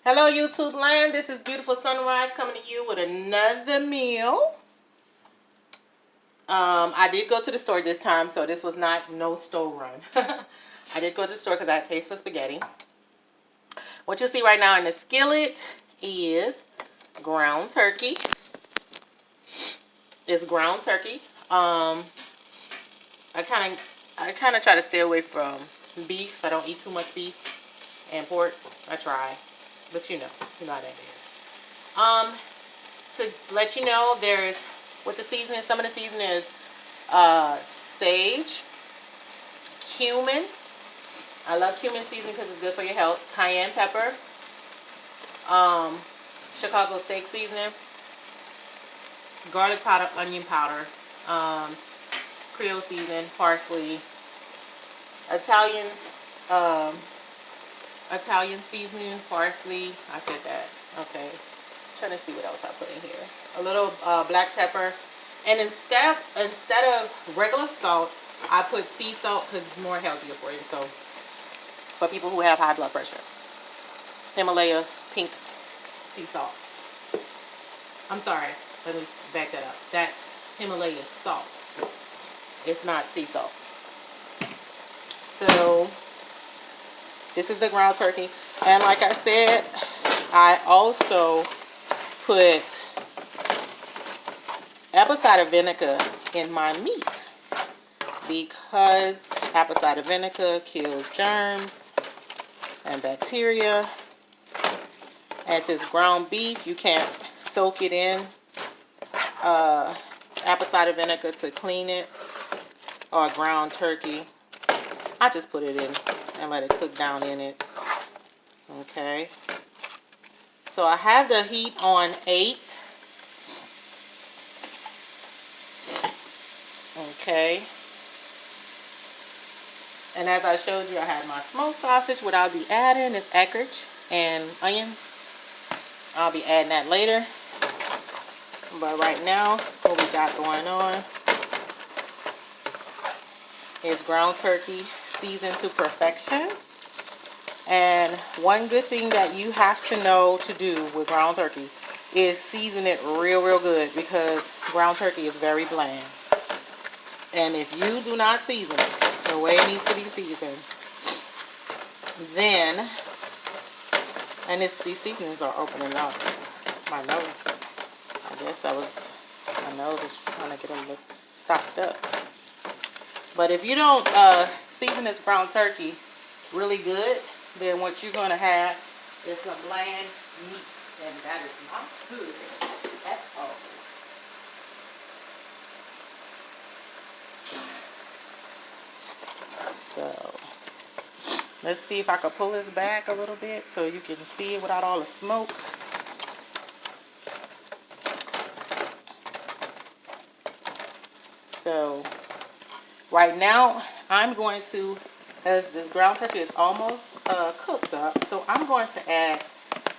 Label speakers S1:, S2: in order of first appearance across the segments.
S1: Hello YouTube land, this is Beautiful Sunrise coming to you with another meal. I did go to the store this time, so this was not no store run. I did go to the store because I had taste for spaghetti. What you see right now in the skillet is ground turkey. It's ground turkey. I kind of try to stay away from beef. I don't eat too much beef and pork. I try, but you know how that is. To let you know, there's with the seasoning. Some of the seasoning is sage, cumin. I love cumin seasoning because it's good for your health. Cayenne pepper, Chicago steak seasoning, garlic powder, onion powder, Creole season, parsley, Italian Italian seasoning, parsley. I said that. Okay. Trying to see what else I put in here. A little black pepper, and instead of regular salt, I put sea salt because it's more healthier for you. So for people who have high blood pressure, Himalaya pink sea salt. I'm sorry, let me back that up. That's Himalaya salt. It's not sea salt. So this is the ground turkey, and like I said, I also put apple cider vinegar in my meat because apple cider vinegar kills germs and bacteria. As it's ground beef, you can't soak it in apple cider vinegar to clean it, or ground turkey. I just put it in and let it cook down in it. Okay. So I have the heat on 8. Okay. And as I showed you, I had my smoked sausage. What I'll be adding is ackridge and onions. I'll be adding that later. But right now, what we got going on is ground turkey seasoned to perfection. And one good thing that you have to know to do with ground turkey is season it real good, because ground turkey is very bland. And if you do not season it the way it needs to be seasoned, then, and these seasonings are opening up my nose. I guess my nose is trying to get a little stopped up. But if you don't season this ground turkey really good, then what you're going to have is some bland meat, and that is not good at all. So let's see if I can pull this back a little bit so you can see it without all the smoke. So right now I'm going to, as the ground turkey is almost cooked up, so I'm going to add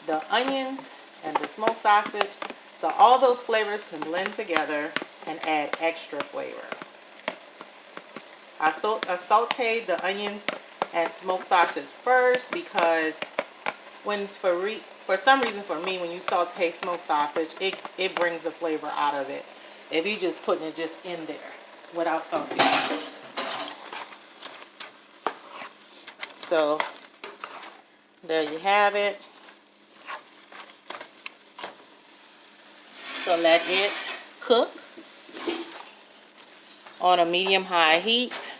S1: the onions and the smoked sausage, so all those flavors can blend together and add extra flavor. I sauteed the onions and smoked sausage first because for some reason for me, when you saute smoked sausage, it brings the flavor out of it if you just putting it just in there without sauteing. So there you have it. So let it cook on a medium-high heat.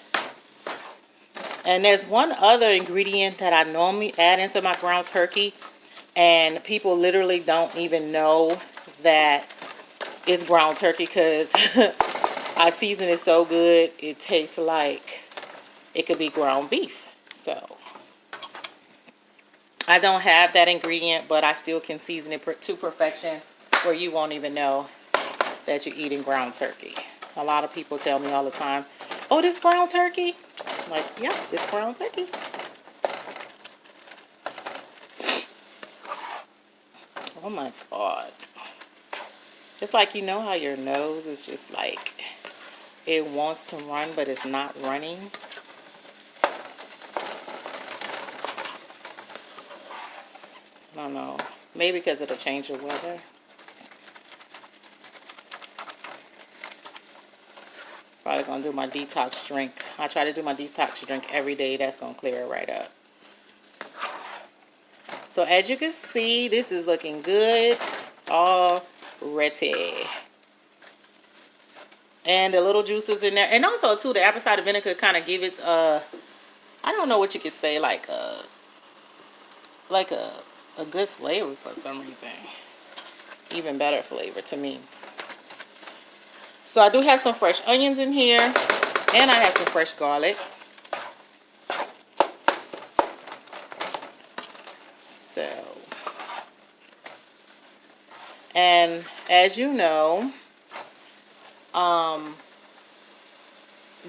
S1: And there's one other ingredient that I normally add into my ground turkey, and people literally don't even know that it's ground turkey because I season it so good it tastes like it could be ground beef. So I don't have that ingredient, but I still can season it to perfection where you won't even know that you're eating ground turkey. A lot of people tell me all the time, oh, this ground turkey? I'm like, yeah, it's ground turkey. Oh my God. It's like, you know how your nose is just like, it wants to run, but it's not running. I don't know. Maybe because of the change of weather. Probably gonna do my detox drink. I try to do my detox drink every day. That's gonna clear it right up. So as you can see, this is looking good already. And the little juices in there. And also too, the apple cider vinegar kind of give it I don't know what you could say, like a good flavor for some reason. Even better flavor to me. So I do have some fresh onions in here, and I have some fresh garlic. So, and as you know,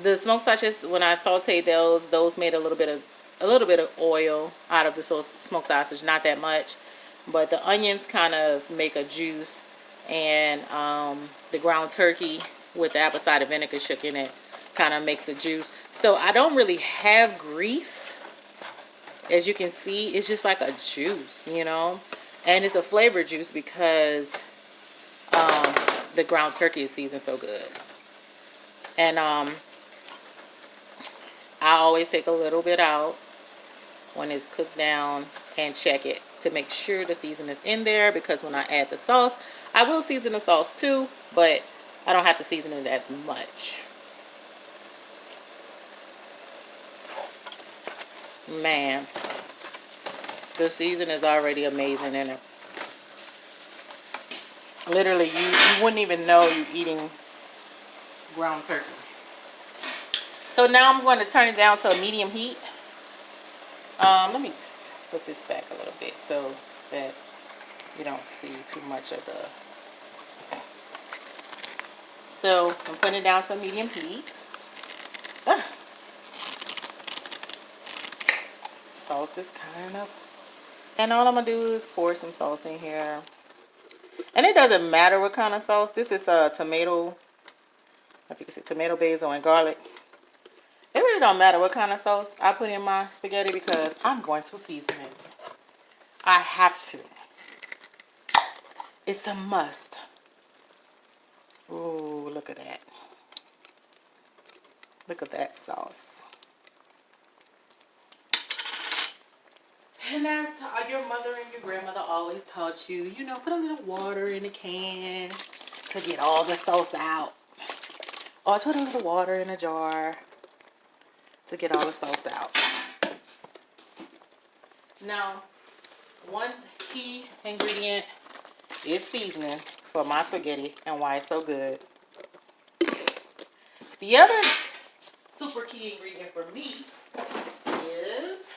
S1: the smoked sausages, when I sauteed those made a little bit of oil out of the smoked sausage, not that much, but the onions kind of make a juice, and the ground turkey with the apple cider vinegar shook in it kind of makes a juice. So I don't really have grease. As you can see, it's just like a juice, you know, and it's a flavor juice because the ground turkey is seasoned so good. And I always take a little bit out when it's cooked down and check it to make sure the seasoning is in there, because when I add the sauce, I will season the sauce too, but I don't have to season it as much. Man, the season is already amazing in it. Literally, you wouldn't even know you're eating ground turkey. So now I'm going to turn it down to a medium heat. Let me put this back a little bit so that you don't see too much of the... So I'm putting it down to a medium heat. Sauce is kind of... And all I'm going to do is pour some sauce in here. And it doesn't matter what kind of sauce. This is tomato, if you can see, tomato, basil, and garlic. It really don't matter what kind of sauce I put in my spaghetti because I'm going to season it. I have to. It's a must. Ooh, look at that. Look at that sauce. And as your mother and your grandmother always taught you, you know, put a little water in the can to get all the sauce out. Or put a little water in a jar to get all the sauce out. Now, one key ingredient is seasoning for my spaghetti and why it's so good. The other super key ingredient for me is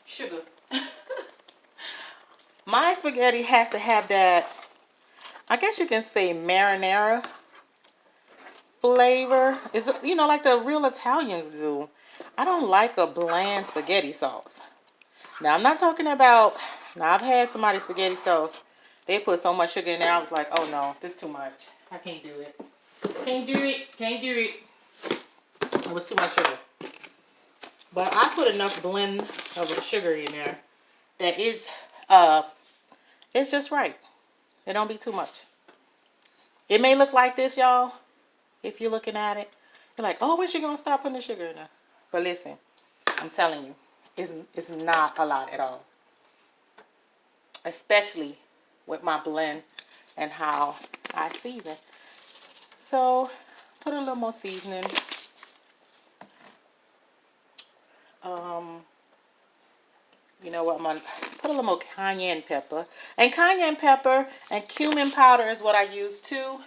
S1: sugar. My spaghetti has to have that, I guess you can say, marinara flavor. Is, you know, like the real Italians do. I don't like a bland spaghetti sauce. Now, I'm not talking about... Now, I've had somebody's spaghetti sauce. They put so much sugar in there, I was like, oh no, this is too much. I can't do it. Can't do it. Can't do it. It was too much sugar. But I put enough blend of the sugar in there that is, it's just right. It don't be too much. It may look like this, y'all. If you're looking at it, you're like, oh, when's she gonna stop putting the sugar in there? But listen, I'm telling you, it's not a lot at all. Especially with my blend and how I season. So, put a little more seasoning. You know what, I'm gonna put a little more cayenne pepper. And cayenne pepper and cumin powder is what I use too.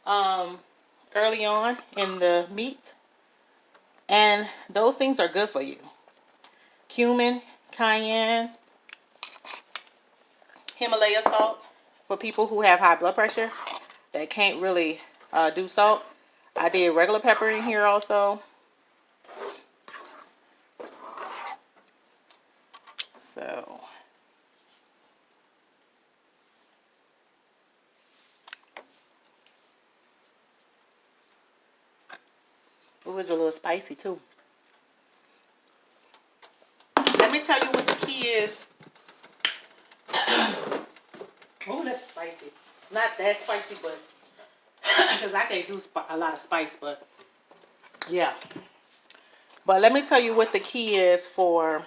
S1: Early on in the meat. And those things are good for you. Cumin, cayenne, Himalaya salt for people who have high blood pressure that can't really do salt. I did regular pepper in here also. So it was a little spicy too. Let me tell you what the key is spicy. Not that spicy, but because I can't do a lot of spice, but yeah. But let me tell you what the key is for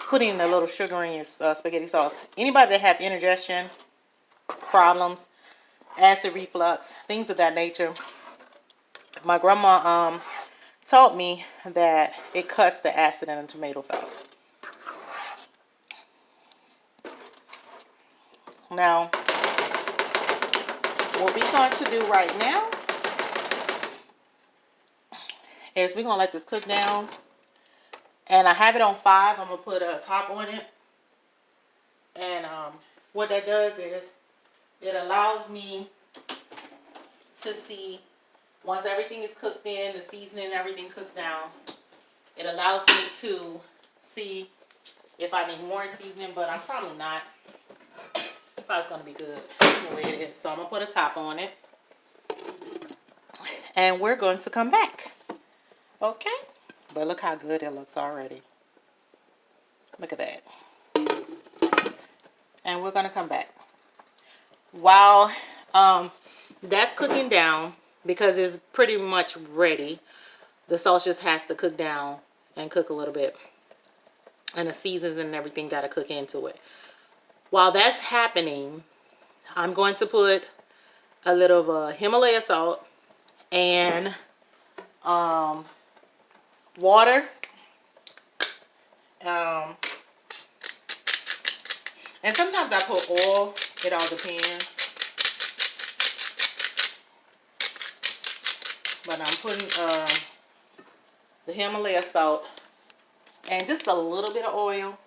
S1: putting a little sugar in your spaghetti sauce. Anybody that have indigestion problems, acid reflux, things of that nature, my grandma taught me that it cuts the acid in a tomato sauce. Now, what we're going to do right now is we're going to let this cook down. And I have it on 5. I'm going to put a top on it. And what that does is it allows me to see, once everything is cooked in, the seasoning and everything cooks down, it allows me to see if I need more seasoning, but I'm probably not. Probably going to be good the way it is. So I'm going to put a top on it. And we're going to come back. Okay? But look how good it looks already. Look at that. And we're going to come back. While that's cooking down, because it's pretty much ready, the sauce just has to cook down and cook a little bit. And the seasons and everything got to cook into it. While that's happening, I'm going to put a little Himalaya salt and water. And sometimes I put oil. It all depends. But I'm putting the Himalaya salt and just a little bit of oil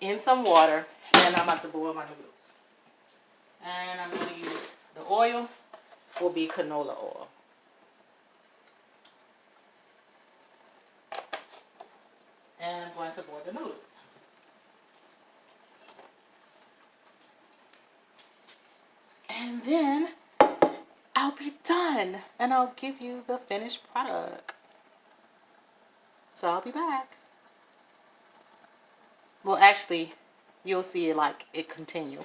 S1: in some water. And I'm about to boil my noodles. And I'm going to use the oil will be canola oil. And I'm going to boil the noodles. And then I'll be done. And I'll give you the finished product. So I'll be back. Well, actually, you'll see it like it continue.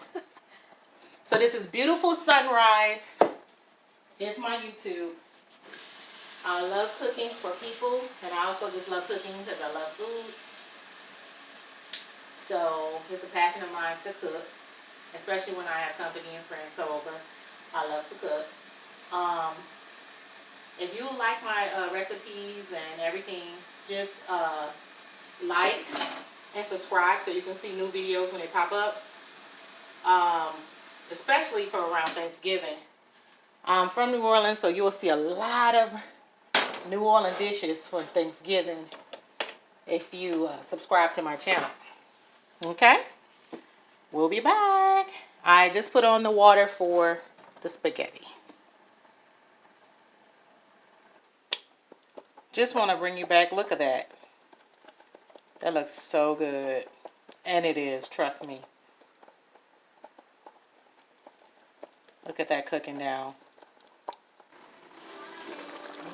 S1: So this is Beautiful Sunrise. It's my YouTube. I love cooking for people, and I also just love cooking because I love food. So it's a passion of mine to cook, especially when I have company and friends come over. I love to cook. If you like my recipes and everything, just like and subscribe so you can see new videos when they pop up. Especially for around Thanksgiving. I'm from New Orleans, so you will see a lot of New Orleans dishes for Thanksgiving if you subscribe to my channel. Okay? We'll be back. I just put on the water for the spaghetti. Just want to bring you back. Look at that. That looks so good. And it is, trust me. Look at that cooking down.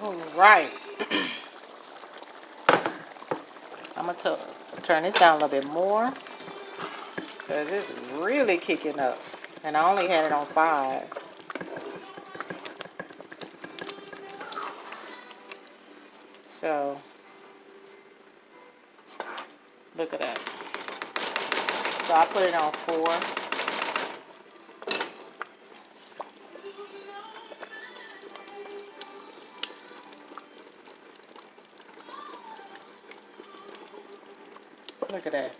S1: All right. I'm going to turn this down a little bit more because it's really kicking up. And I only had it on 5. So, look at that. So I put it on 4. Look at that.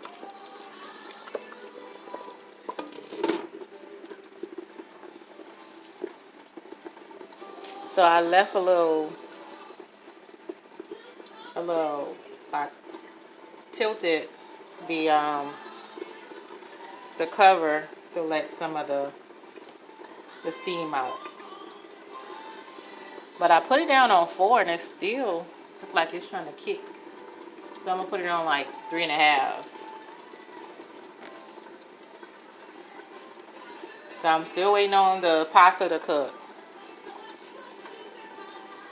S1: So I left I tilted the cover to let some of the steam out. But I put it down on 4 and it still looks like it's trying to kick. So I'm going to put it on like 3.5. So I'm still waiting on the pasta to cook.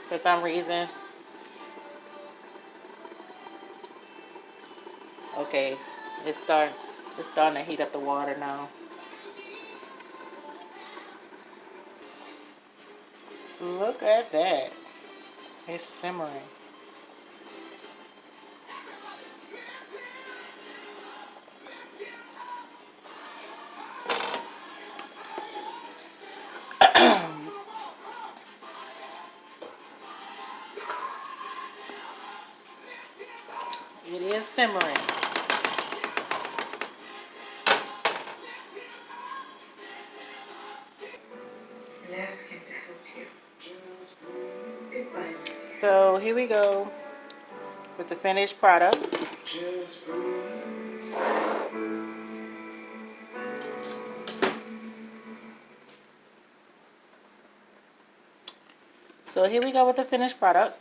S1: For some reason. Okay, it's starting. It's starting to heat up the water now. Look at that. It's simmering. It is simmering. So here we go with the finished product. So here we go with the finished product.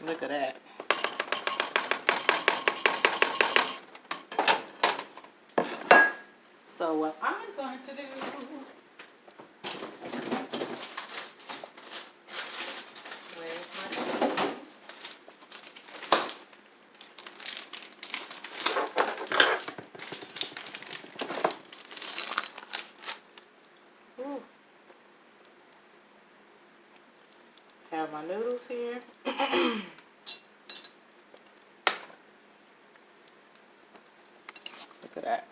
S1: Look at that. So what I'm going to do, where's my cheese? Ooh. Have my noodles here. Look at that.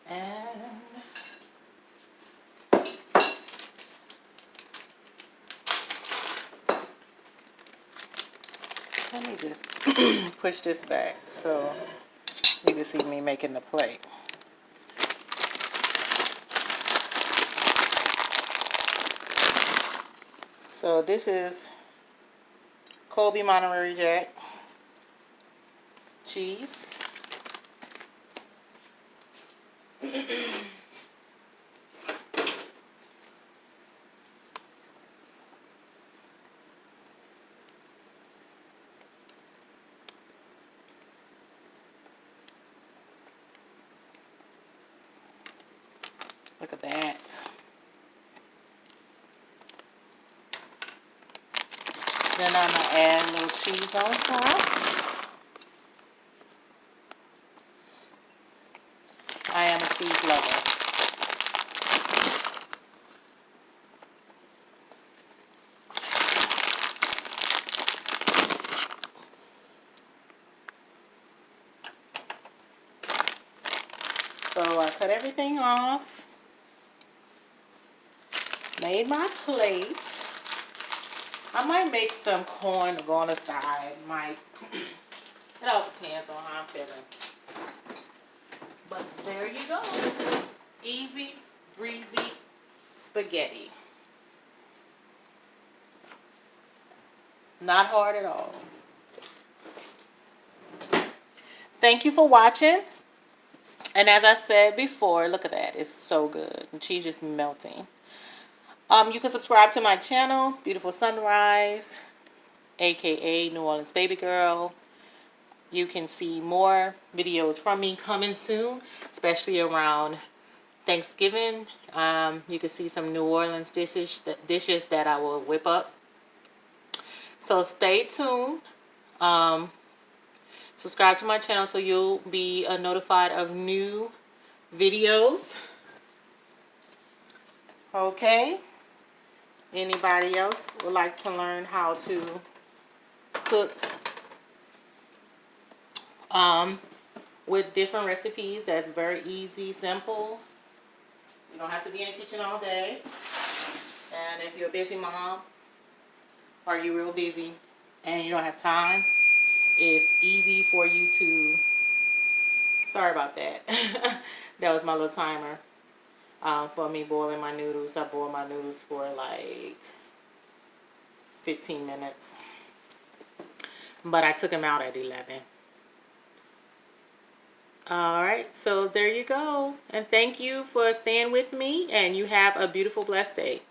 S1: And let me just push this back so you can see me making the plate. So this is Colby Monterey Jack cheese. Look at that. Then I'm going to add a little cheese on top. I am a cheese lover. So I cut everything off. Made my plate. I might make some corn to go on the side. Might. It all depends on how I'm feeling. But there you go. Easy, breezy spaghetti. Not hard at all. Thank you for watching. And as I said before, look at that. It's so good. The cheese is melting. You can subscribe to my channel, Beautiful Sunrise, aka New Orleans Baby Girl. You can see more videos from me coming soon, especially around Thanksgiving. You can see some New Orleans dishes that I will whip up. So stay tuned. Subscribe to my channel so you'll be notified of new videos. Okay. Anybody else would like to learn how to cook with different recipes? That's very easy, simple. You don't have to be in the kitchen all day. And if you're a busy mom, or you're real busy and you don't have time, it's easy for you to, sorry about that. That was my little timer for me boiling my noodles. I boiled my noodles for like 15 minutes. But I took them out at 11. Alright, so there you go. And thank you for staying with me. And you have a beautiful, blessed day.